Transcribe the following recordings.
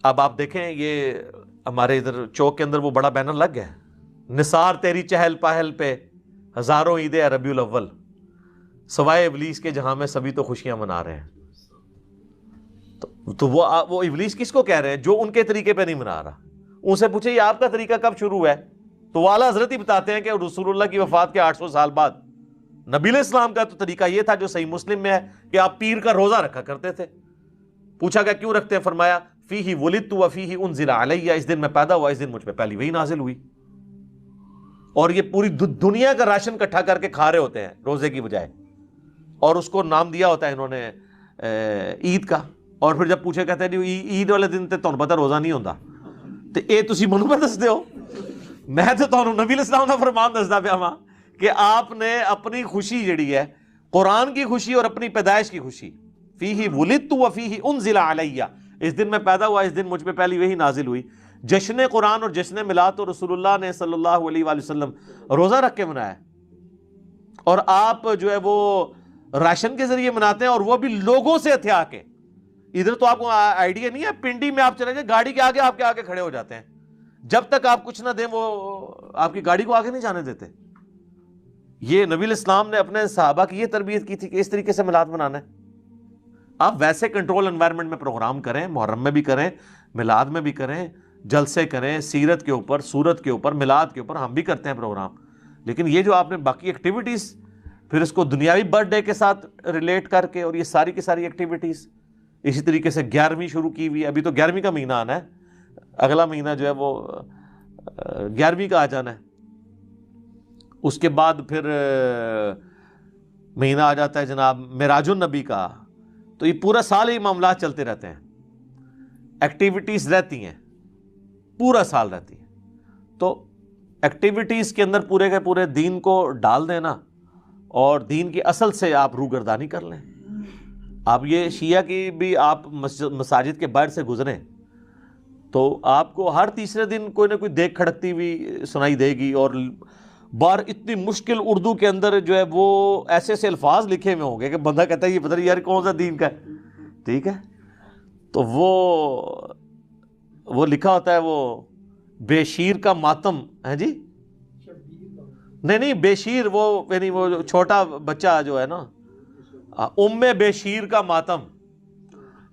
اب آپ دیکھیں یہ ہمارے ادھر چوک کے اندر وہ بڑا بینر لگ گیا ہے، نثار تیری چہل پہل پہ ہزاروں عید ربیع الاول، سوائے ابلیس کے جہاں میں سبھی تو خوشیاں منا رہے ہیں۔ تو وہ ابلیس کس کو کہہ رہے ہیں؟ جو ان کے طریقے پہ نہیں منا رہا۔ ان سے پوچھے یہ آپ کا طریقہ کب شروع ہے؟ تو وہ اعلیٰ حضرت ہی بتاتے ہیں کہ رسول اللہ کی وفات کے 800 سال بعد نبی علیہ السلام کا تو طریقہ یہ تھا جو صحیح مسلم میں ہے کہ آپ پیر کا روزہ رکھا کرتے تھے۔ پوچھا کہ کیوں رکھتے ہیں؟ فرمایا فیہ ولدت وفیہ انزل علیہ، اس دن میں پیدا ہوا، اس دن مجھ پہ پہلی وحی نازل ہوئی۔ اور یہ پوری دنیا کا راشن اکٹھا کر کے کھا رہے ہوتے ہیں روزے کی بجائے، اور اس کو نام دیا ہوتا ہے انہوں نے عید کا۔ اور پھر جب پوچھے کہتے ہیں عید والے دن تے تمہیں پتہ روزہ نہیں ہوتا، تو اے تسی منو پہ دستے ہو؟ میں تو تمہیں نبی علیہ السلام کا فرمان دسدا پیا ہاں کہ آپ نے اپنی خوشی جڑی ہے، قرآن کی خوشی اور اپنی پیدائش کی خوشی، فیہ ولدت وفیہ انزل علیہ، اس دن میں پیدا ہوا، اس دن مجھ پہ پہلی وحی نازل ہوئی۔ جشن قرآن اور جشن میلاد تو رسول اللہ نے صلی اللہ علیہ وآلہ وسلم روزہ رکھ کے منایا، اور آپ جو ہے وہ راشن کے ذریعے مناتے ہیں، اور وہ بھی لوگوں سے ہتھیا کے۔ ادھر تو آپ کو آئیڈیا نہیں ہے، پنڈی میں آپ چلے جائیں گاڑی کے آگے آپ کے آگے کھڑے ہو جاتے ہیں، جب تک آپ کچھ نہ دیں وہ آپ کی گاڑی کو آگے نہیں جانے دیتے۔ یہ نبی علیہ السلام نے اپنے صحابہ کی یہ تربیت کی تھی کہ اس طریقے سے میلاد منانا ہے۔ آپ ویسے کنٹرول انوائرمنٹ میں پروگرام کریں، محرم میں بھی کریں، میلاد میں بھی کریں، جلسے کریں، سیرت کے اوپر، سورت کے اوپر، میلاد کے اوپر، ہم بھی کرتے ہیں پروگرام، لیکن یہ جو آپ نے باقی ایکٹیویٹیز پھر اس کو دنیاوی برتھ ڈے کے ساتھ ریلیٹ کر کے، اور یہ ساری کی ساری ایکٹیویٹیز اسی طریقے سے 11ویں شروع کی ہوئی ہے، ابھی تو 11ویں کا مہینہ آنا ہے، اگلا مہینہ جو ہے وہ 11ویں کا آ جانا ہے، اس کے بعد پھر مہینہ آ جاتا ہے جناب معراج النبی کا۔ تو یہ پورا سال ہی معاملات چلتے رہتے ہیں، ایکٹیویٹیز رہتی ہیں، پورا سال رہتی ہیں۔ تو ایکٹیویٹیز کے اندر پورے کے پورے دین کو ڈال دینا، اور دین کی اصل سے آپ روگردانی کر لیں۔ آپ یہ شیعہ کی بھی آپ مساجد کے باہر سے گزریں تو آپ کو ہر تیسرے دن کوئی نہ کوئی دیکھ کھڑکتی ہوئی سنائی دے گی، اور بار اتنی مشکل اردو کے اندر جو ہے وہ ایسے ایسے الفاظ لکھے ہوئے ہوں گے کہ بندہ کہتا ہے یہ پتہ نہیں یار کون سا دین کا ہے، ٹھیک ہے؟ تو وہ لکھا ہوتا ہے وہ بے شیر کا ماتم ہے جی، نہیں بے شیر وہ یعنی وہ چھوٹا بچہ جو ہے نا، ام بے شیر کا ماتم،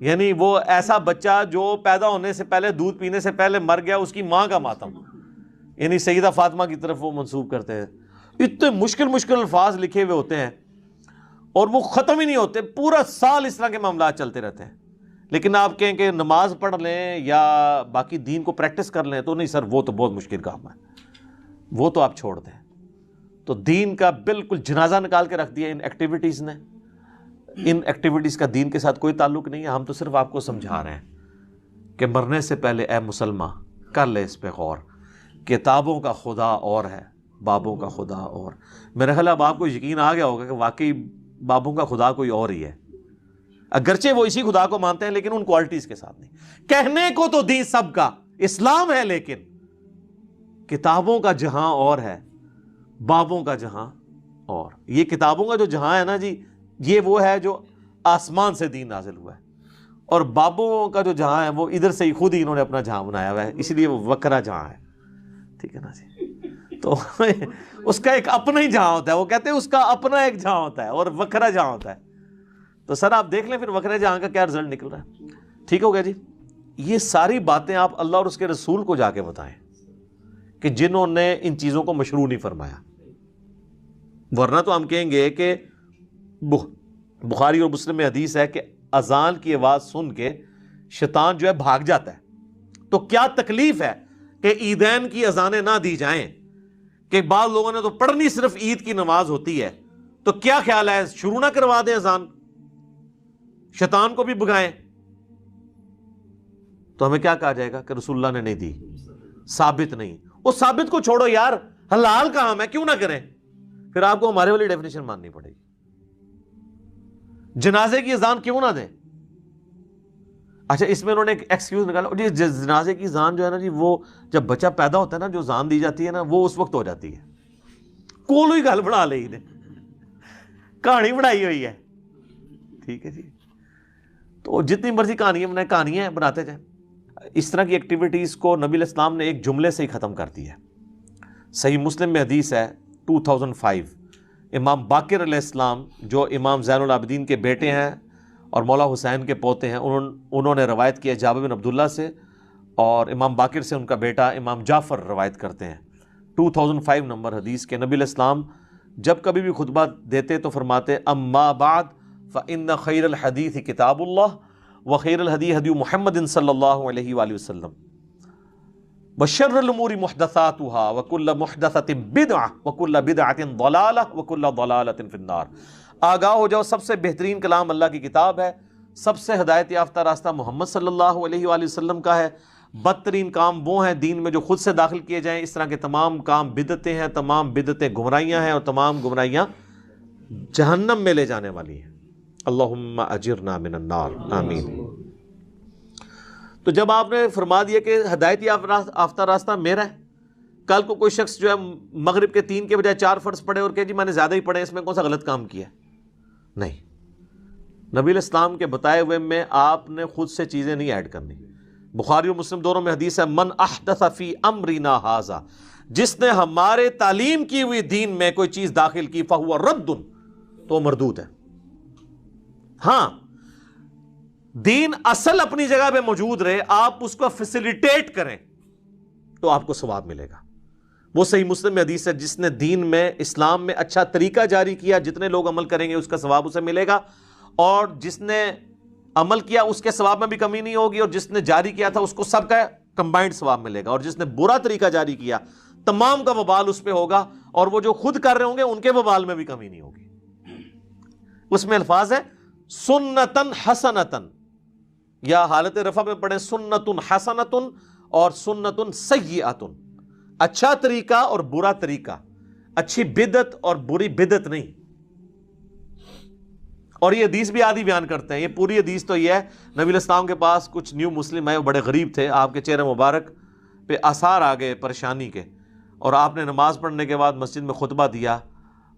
یعنی وہ ایسا بچہ جو پیدا ہونے سے پہلے، دودھ پینے سے پہلے مر گیا، اس کی ماں کا ماتم، یعنی سیدہ فاطمہ کی طرف وہ منسوب کرتے ہیں۔ اتنے مشکل الفاظ لکھے ہوئے ہوتے ہیں، اور وہ ختم ہی نہیں ہوتے، پورا سال اس طرح کے معاملات چلتے رہتے ہیں۔ لیکن آپ کہیں کہ نماز پڑھ لیں یا باقی دین کو پریکٹس کر لیں، تو نہیں سر، وہ تو بہت مشکل کام ہے، وہ تو آپ چھوڑ دیں۔ تو دین کا بالکل جنازہ نکال کے رکھ دیا ان ایکٹیویٹیز نے۔ ان ایکٹیویٹیز کا دین کے ساتھ کوئی تعلق نہیں ہے، ہم تو صرف آپ کو سمجھا رہے ہیں کہ مرنے سے پہلے اے مسلمان کر لے اس پہ غور، کتابوں کا خدا اور ہے، بابوں کا خدا اور۔ میرا خیال اب آپ کو یقین آ گیا ہوگا کہ واقعی بابوں کا خدا کوئی اور ہی ہے، اگرچہ وہ اسی خدا کو مانتے ہیں لیکن ان کوالٹیز کے ساتھ نہیں۔ کہنے کو تو دین سب کا اسلام ہے، لیکن کتابوں کا جہاں اور ہے، بابوں کا جہاں اور۔ یہ کتابوں کا جو جہاں ہے نا جی، یہ وہ ہے جو آسمان سے دین نازل ہوا ہے، اور بابوں کا جو جہاں ہے وہ ادھر سے ہی خود ہی انہوں نے اپنا جہاں بنایا ہوا ہے، اس لیے وہ وکرا جہاں ہے، ٹھیک ہے نا جی؟ تو اس کا ایک اپنا ہی جہاں ہوتا ہے، وہ کہتے ہیں اس کا اپنا ایک جہاں ہوتا ہے اور وکرا جہاں ہوتا ہے۔ تو سر آپ دیکھ لیں پھر وکرا جہاں کا کیا رزلٹ نکل رہا ہے۔ ٹھیک ہو گیا جی؟ یہ ساری باتیں آپ اللہ اور اس کے رسول کو جا کے بتائیں کہ جنہوں نے ان چیزوں کو مشروع نہیں فرمایا، ورنہ تو ہم کہیں گے کہ بخاری اور مسلم میں حدیث ہے کہ اذان کی آواز سن کے شیطان جو ہے بھاگ جاتا ہے۔ تو کیا تکلیف ہے کہ عیدین کی اذانیں نہ دی جائیں، کہ بعض لوگوں نے تو پڑھنی صرف عید کی نماز ہوتی ہے، تو کیا خیال ہے شروع نہ کروا دیں اذان، شیطان کو بھی بھگائیں؟ تو ہمیں کیا کہا جائے گا کہ رسول اللہ نے نہیں دی، ثابت نہیں۔ وہ ثابت کو چھوڑو یار، حلال کام ہے کیوں نہ کریں؟ پھر آپ کو ہمارے والی ڈیفینیشن ماننی پڑے گی۔ جنازے کی اذان کیوں نہ دیں؟ اچھا اس میں انہوں نے ایک ایکسکیوز نکالا جی، جنازے کی اذان جو ہے نا جی، وہ جب بچہ پیدا ہوتا ہے نا، جو اذان دی جاتی ہے نا، وہ اس وقت ہو جاتی ہے۔ کوئی گل بنا لی نے، کہانی بنائی ہوئی ہے، ٹھیک ہے جی؟ تو جتنی مرضی کہانیاں بنائیں، کہانیاں بناتے جائیں۔ اس طرح کی ایکٹیویٹیز کو نبی علیہ السلام نے ایک جملے سے ہی ختم کر دیا ہے. صحیح مسلم میں حدیث ہے 2005، امام باقر علیہ السلام جو امام زین العابدین کے بیٹے ہیں اور مولا حسین کے پوتے ہیں، انہوں نے روایت کیا جابر بن عبداللہ سے، اور امام باقر سے ان کا بیٹا امام جعفر روایت کرتے ہیں. 2005 نمبر حدیث کے نبی علیہ السلام جب کبھی بھی خطبہ دیتے تو فرماتے اما بعد فإن خیر الحدیث کتاب اللہ وخیر الہدی ہدی محمد صلی اللہ علیہ وآلہ وسلم وشر الامور محدثاتها وکل محدثۃ بدعہ وکل بدعۃ ضلالہ وکل ضلالۃ فی النار. آگاہ ہو جاؤ، سب سے بہترین کلام اللہ کی کتاب ہے، سب سے ہدایت یافتہ راستہ محمد صلی اللہ علیہ وآلہ وسلم کا ہے، بدترین کام وہ ہیں دین میں جو خود سے داخل کیے جائیں، اس طرح کے تمام کام بدعتیں ہیں، تمام بدعتیں گمراہیاں ہیں، اور تمام گمراہیاں جہنم میں لے جانے والی ہیں. اللہم اجرنا من النار، آمین. تو جب آپ نے فرما دیا کہ ہدایت یافتہ راستہ میرا ہے، کل کو کوئی شخص جو ہے مغرب کے 3 کے بجائے 4 فرض پڑھے اور کہ جی میں نے زیادہ ہی پڑھے، اس میں کون سا غلط کام کیا؟ نہیں، نبی علیہ السلام کے بتائے ہوئے میں آپ نے خود سے چیزیں نہیں ایڈ کرنی. بخاری اور مسلم دونوں میں حدیث ہے من احدث فی امرنا ھذا، جس نے ہمارے تعلیم کی ہوئی دین میں کوئی چیز داخل کی فہو رد، تو مردود ہے. ہاں، دین اصل اپنی جگہ پہ موجود رہے، آپ اس کو فیسیلیٹیٹ کریں تو آپ کو ثواب ملے گا. وہ صحیح مسلم میں حدیث ہے جس نے دین میں اسلام میں اچھا طریقہ جاری کیا، جتنے لوگ عمل کریں گے اس کا ثواب اسے ملے گا، اور جس نے عمل کیا اس کے ثواب میں بھی کمی نہیں ہوگی، اور جس نے جاری کیا تھا اس کو سب کا کمبائنڈ ثواب ملے گا، اور جس نے برا طریقہ جاری کیا تمام کا وبال اس پہ ہوگا، اور وہ جو خود کر رہے ہوں گے ان کے وبال میں بھی کمی نہیں ہوگی. اس میں الفاظ ہے سنتن حسنتن، یا حالت رفع میں پڑھیں سنتن حسنتن اور سنتن سیئتن، اچھا طریقہ اور برا طریقہ، اچھی بدعت اور بری بدعت نہیں. اور یہ حدیث بھی آدھی بیان کرتے ہیں، یہ پوری حدیث تو یہ ہے نبی علیہ السلام کے پاس کچھ نیو مسلم آئے، وہ بڑے غریب تھے، آپ کے چہرے مبارک پہ آثار آ گئے پریشانی کے، اور آپ نے نماز پڑھنے کے بعد مسجد میں خطبہ دیا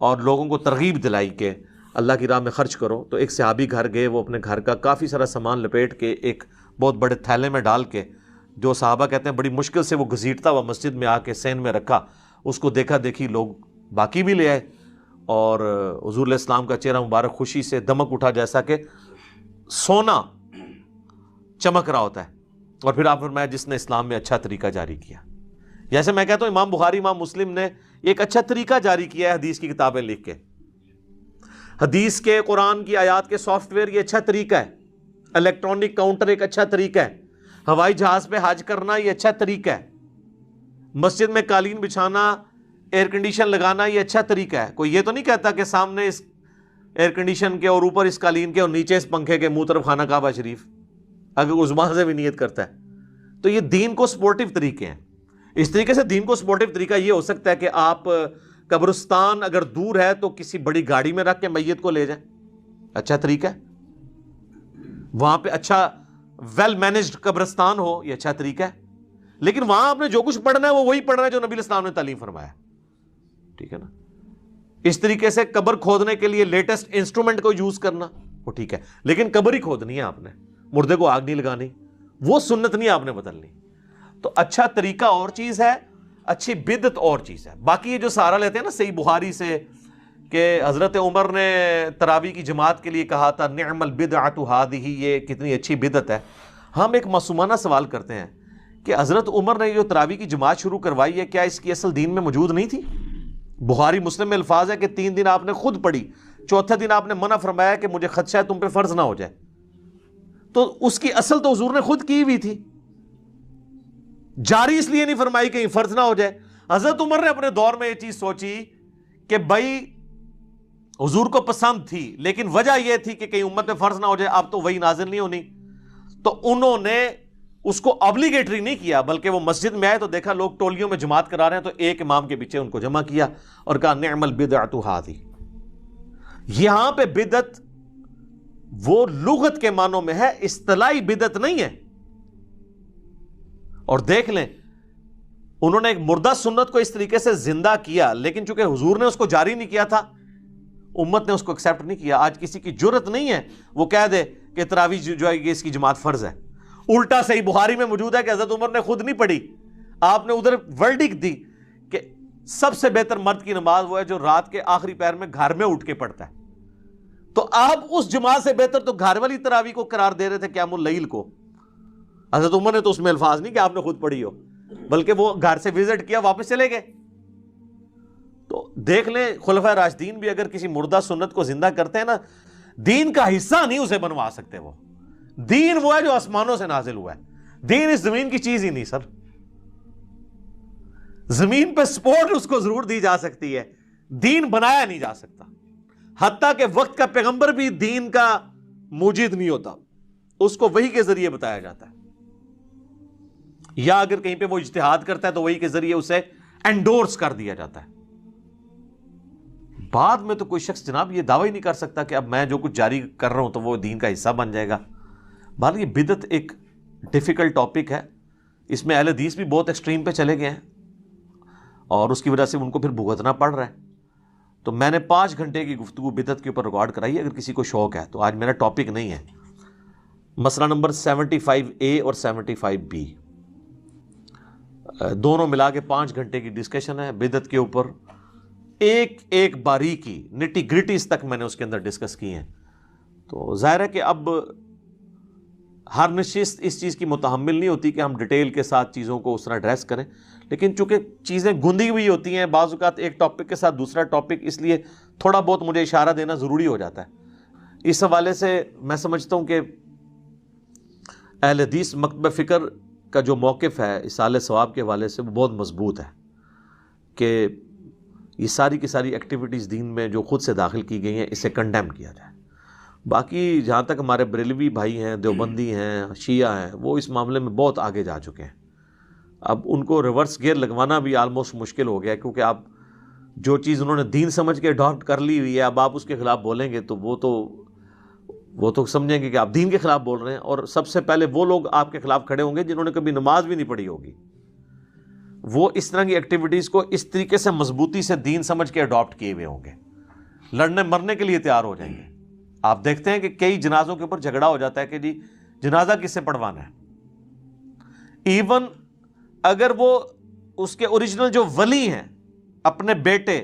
اور لوگوں کو ترغیب دلائی کہ اللہ کی راہ میں خرچ کرو. تو ایک صحابی گھر گئے، وہ اپنے گھر کا کافی سارا سامان لپیٹ کے ایک بہت بڑے تھیلے میں ڈال کے، جو صحابہ کہتے ہیں بڑی مشکل سے وہ گھسیٹتا ہوا مسجد میں آ کے سین میں رکھا. اس کو دیکھا دیکھی لوگ باقی بھی لے آئے، اور حضور علیہ السلام کا چہرہ مبارک خوشی سے دمک اٹھا جیسا کہ سونا چمک رہا ہوتا ہے. اور پھر آپ فرمایا جس نے اسلام میں اچھا طریقہ جاری کیا. جیسے میں کہتا ہوں امام بخاری امام مسلم نے ایک اچھا طریقہ جاری کیا ہے حدیث کی کتابیں لکھ کے. حدیث کے قرآن کی آیات کے سافٹ ویئر یہ اچھا طریقہ ہے، الیکٹرانک کاؤنٹر ایک اچھا طریقہ ہے، ہوائی جہاز پہ حج کرنا یہ اچھا طریقہ ہے، مسجد میں قالین بچھانا، ایئر کنڈیشن لگانا یہ اچھا طریقہ ہے. کوئی یہ تو نہیں کہتا کہ سامنے اس ایئر کنڈیشن کے اور اوپر اس قالین کے اور نیچے اس پنکھے کے منہ طرف خانہ کعبہ شریف، اگر اس وہاں سے بھی نیت کرتا ہے. تو یہ دین کو سپورٹیو طریقے ہیں. اس طریقے سے دین کو سپورٹیو طریقہ یہ ہو سکتا ہے کہ آپ قبرستان اگر دور ہے تو کسی بڑی گاڑی میں رکھ کے میت کو لے جائیں، اچھا طریقہ ہے. وہاں پہ اچھا ویل مینجڈ قبرستان ہو، یہ اچھا طریقہ ہے. لیکن وہاں آپ نے جو کچھ پڑھنا ہے وہ وہی پڑھنا ہے جو نبی علیہ السلام نے تعلیم فرمایا، ٹھیک ہے نا. اس طریقے سے قبر کھودنے کے لیے لیٹسٹ انسٹرومنٹ کو یوز کرنا وہ ٹھیک ہے، لیکن قبر ہی کھودنی ہے آپ نے، مردے کو آگ نہیں لگانی، وہ سنت نہیں آپ نے بدلنی. تو اچھا طریقہ اور چیز ہے، اچھی بدعت اور چیز ہے. باقی یہ جو سہارا لیتے ہیں نا صحیح بخاری سے کہ حضرت عمر نے تراویح کی جماعت کے لیے کہا تھا نعم البدعۃ ھذہ، یہ کتنی اچھی بدعت ہے. ہم ایک معصومانہ سوال کرتے ہیں کہ حضرت عمر نے جو تراویح کی جماعت شروع کروائی ہے کیا اس کی اصل دین میں موجود نہیں تھی؟ بخاری مسلم میں الفاظ ہے کہ 3 دن آپ نے خود پڑھی، چوتھے دن آپ نے منع فرمایا کہ مجھے خدشہ ہے تم پہ فرض نہ ہو جائے. تو اس کی اصل تو حضور نے خود کی ہوئی تھی، جاری اس لیے نہیں فرمائی کہ فرض نہ ہو جائے. حضرت عمر نے اپنے دور میں یہ چیز سوچی کہ بھائی حضور کو پسند تھی لیکن وجہ یہ تھی کہ کہیں امت میں فرض نہ ہو جائے، اب تو وہی نازل نہیں ہونی. تو انہوں نے اس کو ابلیگیٹری نہیں کیا، بلکہ وہ مسجد میں آئے تو دیکھا لوگ ٹولیوں میں جماعت کرا رہے ہیں تو ایک امام کے پیچھے ان کو جمع کیا اور کہا نعم البدعۃ ھذہ. یہاں پہ بدعت وہ لغت کے معنوں میں ہے، اصطلاحی بدعت نہیں ہے. اور دیکھ لیں انہوں نے ایک مردہ سنت کو اس طریقے سے زندہ کیا، لیکن چونکہ حضور نے اس کو جاری نہیں کیا تھا امت نے اس کو ایکسیپٹ نہیں کیا. آج کسی کی جرت نہیں ہے وہ کہہ دے کہ تراویح جو ہے اس کی جماعت فرض ہے. الٹا صحیح بخاری میں موجود ہے کہ حضرت عمر نے خود نہیں پڑھی, آپ نے ادھر ورڈکٹ دی کہ سب سے بہتر مرد کی نماز وہ ہے جو رات کے آخری پہر میں گھر میں اٹھ کے پڑھتا ہے. تو آپ اس جماعت سے بہتر تو گھر والی تراویح کو قرار دے رہے تھے قیام اللیل کو. حضرت عمر نے تو اس میں الفاظ نہیں کہ آپ نے خود پڑھی ہو, بلکہ وہ گھر سے وزٹ کیا واپس چلے گئے. تو دیکھ لیں خلفائے راشدین بھی اگر کسی مردہ سنت کو زندہ کرتے ہیں نا, دین کا حصہ نہیں اسے بنوا سکتے. وہ دین وہ ہے جو آسمانوں سے نازل ہوا ہے, دین اس زمین کی چیز ہی نہیں سر. زمین پہ سپورٹ اس کو ضرور دی جا سکتی ہے, دین بنایا نہیں جا سکتا. حتیٰ کہ وقت کا پیغمبر بھی دین کا موجد نہیں ہوتا, اس کو وحی کے ذریعے بتایا جاتا ہے, یا اگر کہیں پہ وہ اجتہاد کرتا ہے تو وحی کے ذریعے اسے انڈورس کر دیا جاتا ہے. بعد میں تو کوئی شخص جناب یہ دعویٰ ہی نہیں کر سکتا کہ اب میں جو کچھ جاری کر رہا ہوں تو وہ دین کا حصہ بن جائے گا. بہرحال یہ بدعت ایک ڈیفیکلٹ ٹاپک ہے, اس میں اہل حدیث بھی بہت ایکسٹریم پہ چلے گئے ہیں اور اس کی وجہ سے ان کو پھر بھگتنا پڑ رہا ہے. تو میں نے 5 گھنٹے کی گفتگو بدعت کے اوپر ریکارڈ کرائی ہے, اگر کسی کو شوق ہے تو. آج میرا ٹاپک نہیں ہے, مسئلہ نمبر 75A اور 75B دونوں ملا کے 5 گھنٹے کی ڈسکشن ہے بدعت کے اوپر. ایک ایک باریکی نٹی گریٹیز تک میں نے اس کے اندر ڈسکس کی ہیں. تو ظاہر ہے کہ اب ہر نشست اس چیز کی متحمل نہیں ہوتی کہ ہم ڈیٹیل کے ساتھ چیزوں کو اس طرح ایڈریس کریں, لیکن چونکہ چیزیں گندی ہوئی ہوتی ہیں بعض اوقات ایک ٹاپک کے ساتھ دوسرا ٹاپک, اس لیے تھوڑا بہت مجھے اشارہ دینا ضروری ہو جاتا ہے. اس حوالے سے میں سمجھتا ہوں کہ اہل حدیث مکتبہ فکر کا جو موقف ہے ایصال ثواب کے حوالے سے وہ بہت مضبوط ہے کہ یہ ساری کی ساری ایکٹیویٹیز دین میں جو خود سے داخل کی گئی ہیں اسے کنڈیم کیا جائے. باقی جہاں تک ہمارے بریلوی بھائی ہیں, دیوبندی ہیں, شیعہ ہیں, وہ اس معاملے میں بہت آگے جا چکے ہیں. اب ان کو ریورس گیئر لگوانا بھی آلموسٹ مشکل ہو گیا ہے, کیونکہ آپ جو چیز انہوں نے دین سمجھ کے اڈاپٹ کر لی ہوئی ہے, اب آپ اس کے خلاف بولیں گے تو وہ تو سمجھیں گے کہ آپ دین کے خلاف بول رہے ہیں. اور سب سے پہلے وہ لوگ آپ کے خلاف کھڑے ہوں گے جنہوں نے کبھی نماز بھی نہیں پڑھی ہوگی. وہ اس طرح کی ایکٹیویٹیز کو اس طریقے سے مضبوطی سے دین سمجھ کے اڈاپٹ کیے ہوئے ہوں گے, لڑنے مرنے کے لیے تیار ہو جائیں گے. آپ دیکھتے ہیں کہ کئی جنازوں کے اوپر جھگڑا ہو جاتا ہے کہ جی جنازہ کس سے پڑھوانا ہے. ایون اگر وہ اس کے اوریجنل جو ولی ہیں اپنے بیٹے,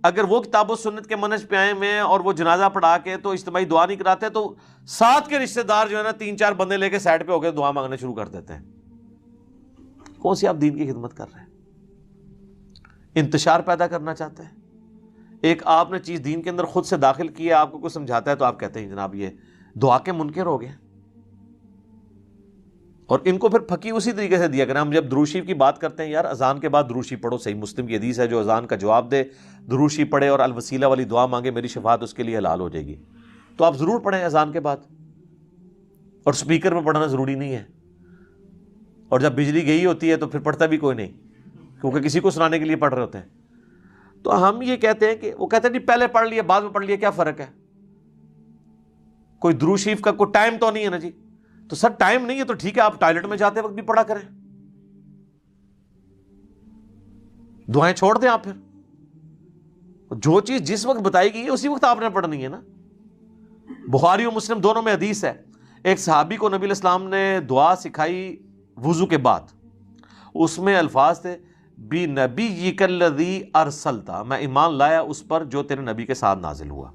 اگر وہ کتاب و سنت کے منہج پہ آئے ہوئے اور وہ جنازہ پڑھا کے تو اجتماعی دعا نہیں کراتے, تو ساتھ کے رشتہ دار جو ہے نا 3-4 بندے لے کے سائڈ پہ ہو کے دعا مانگنا شروع کر دیتے ہیں. کون سی آپ دین کی خدمت کر رہے ہیں؟ انتشار پیدا کرنا چاہتے ہیں. ایک آپ نے چیز دین کے اندر خود سے داخل کی ہے, آپ کو کوئی سمجھاتا ہے تو آپ کہتے ہیں جناب یہ دعا کے منکر ہو گئے. اور ان کو پھر پھکی اسی طریقے سے دیا کریں. ہم جب درود شریف کی بات کرتے ہیں, یار اذان کے بعد درود شریف پڑھو, صحیح مسلم کی حدیث ہے جو اذان کا جواب دے درود شریف پڑھے اور الوسیلہ والی دعا مانگے میری شفاعت اس کے لیے حلال ہو جائے گی. تو آپ ضرور پڑھیں اذان کے بعد, اور سپیکر میں پڑھنا ضروری نہیں ہے. اور جب بجلی گئی ہوتی ہے تو پھر پڑھتا بھی کوئی نہیں, کیونکہ کسی کو سنانے کے لیے پڑھ رہے ہوتے ہیں. تو ہم یہ کہتے ہیں کہ وہ کہتے ہیں نہیں پہلے پڑھ لیا بعد میں پڑھ لیا, کیا فرق ہے؟ کوئی درود شریف کا کوئی ٹائم تو نہیں ہے نا جی. تو سر ٹائم نہیں ہے تو ٹھیک ہے, آپ ٹوائلٹ میں جاتے وقت بھی پڑھا کریں, دعائیں چھوڑ دیں. آپ پھر جو چیز جس وقت بتائی گئی ہے اسی وقت آپ نے پڑھنی ہے نا. بخاری اور مسلم دونوں میں حدیث ہے, ایک صحابی کو نبی علیہ السلام نے دعا سکھائی وضو کے بعد, اس میں الفاظ تھے بی نبیک الذی ارسلتا, میں ایمان لایا اس پر جو تیرے نبی کے ساتھ نازل ہوا.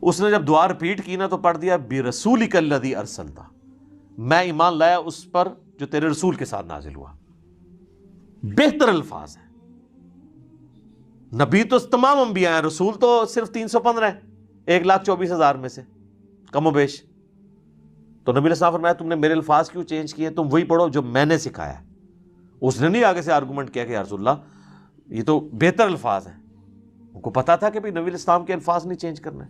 اس نے جب دعا رپیٹ کی نا تو پڑھ دیا بی رسولک الذی ارسلتا, میں ایمان لایا اس پر جو تیرے رسول کے ساتھ نازل ہوا. بہتر الفاظ ہیں. نبی تو تمام انبیاء ہیں, رسول تو صرف 315 ہیں 1,24,000 میں سے کم و بیش. تو نبی علیہ السلام فرمایا تم نے میرے الفاظ کیوں چینج کیے, تم وہی پڑھو جو میں نے سکھایا. اس نے نہیں آگے سے آرگومنٹ کیا کہ یا رسول اللہ یہ تو بہتر الفاظ ہیں. ان کو پتا تھا کہ نبی علیہ السلام کے الفاظ نہیں چینج کرنے.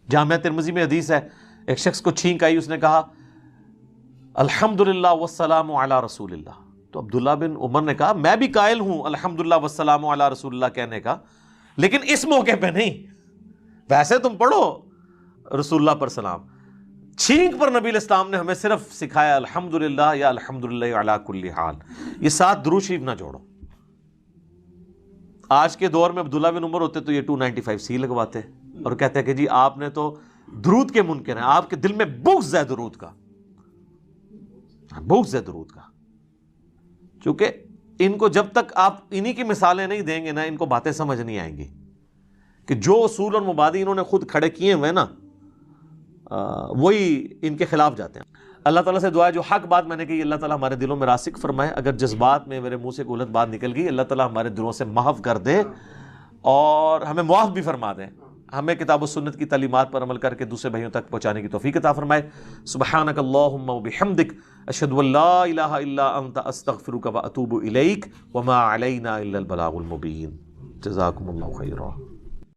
جامعہ ترمذی میں حدیث ہے, ایک شخص کو چھینک آئی, اس نے کہا الحمدللہ والسلام علی رسول اللہ. تو عبداللہ بن عمر نے کہا میں بھی قائل ہوں الحمدللہ والسلام علی رسول اللہ کہنے کا, لیکن اس موقع پہ نہیں. ویسے تم پڑھو رسول اللہ پر سلام. چھینک پر نبی علیہ السلام نے ہمیں صرف سکھایا الحمدللہ یا الحمدللہ علی کل حال. یہ ساتھ درود شریف نہ جوڑو. آج کے دور میں عبداللہ بن عمر ہوتے تو یہ 295C لگواتے اور کہتے ہیں کہ جی آپ نے تو درود کے منکر ہیں، آپ کے دل میں بغض ہے درود کا، بغض ہے درود کا، چونکہ ان کو جب تک آپ انہی کی مثالیں نہیں دیں گے نا، ان کو باتیں سمجھ نہیں آئیں گی کہ جو اصول اور مبادی انہوں نے خود کھڑے کیے ہوئے نا وہی ان کے خلاف جاتے ہیں۔ اللہ تعالیٰ سے دعا ہے جو حق بات میں نے کہی اللہ تعالیٰ ہمارے دلوں میں راسخ فرمائے، اگر جذبات میں میرے منہ سے کوئی غلط بات نکل گئی اللہ تعالیٰ ہمارے دلوں سے محو کر دے اور ہمیں معاف بھی فرما دے، ہمیں کتاب و سنت کی تعلیمات پر عمل کر کے دوسرے بھائیوں تک پہنچانے کی توفیق عطا فرمائے۔ سبحانک اللہم و بحمدک، اشہد ان لا الہ الا انت، استغفرک و اتوب الیک، وما علینا الا البلاغ المبین۔ جزاکم اللہ خیرا۔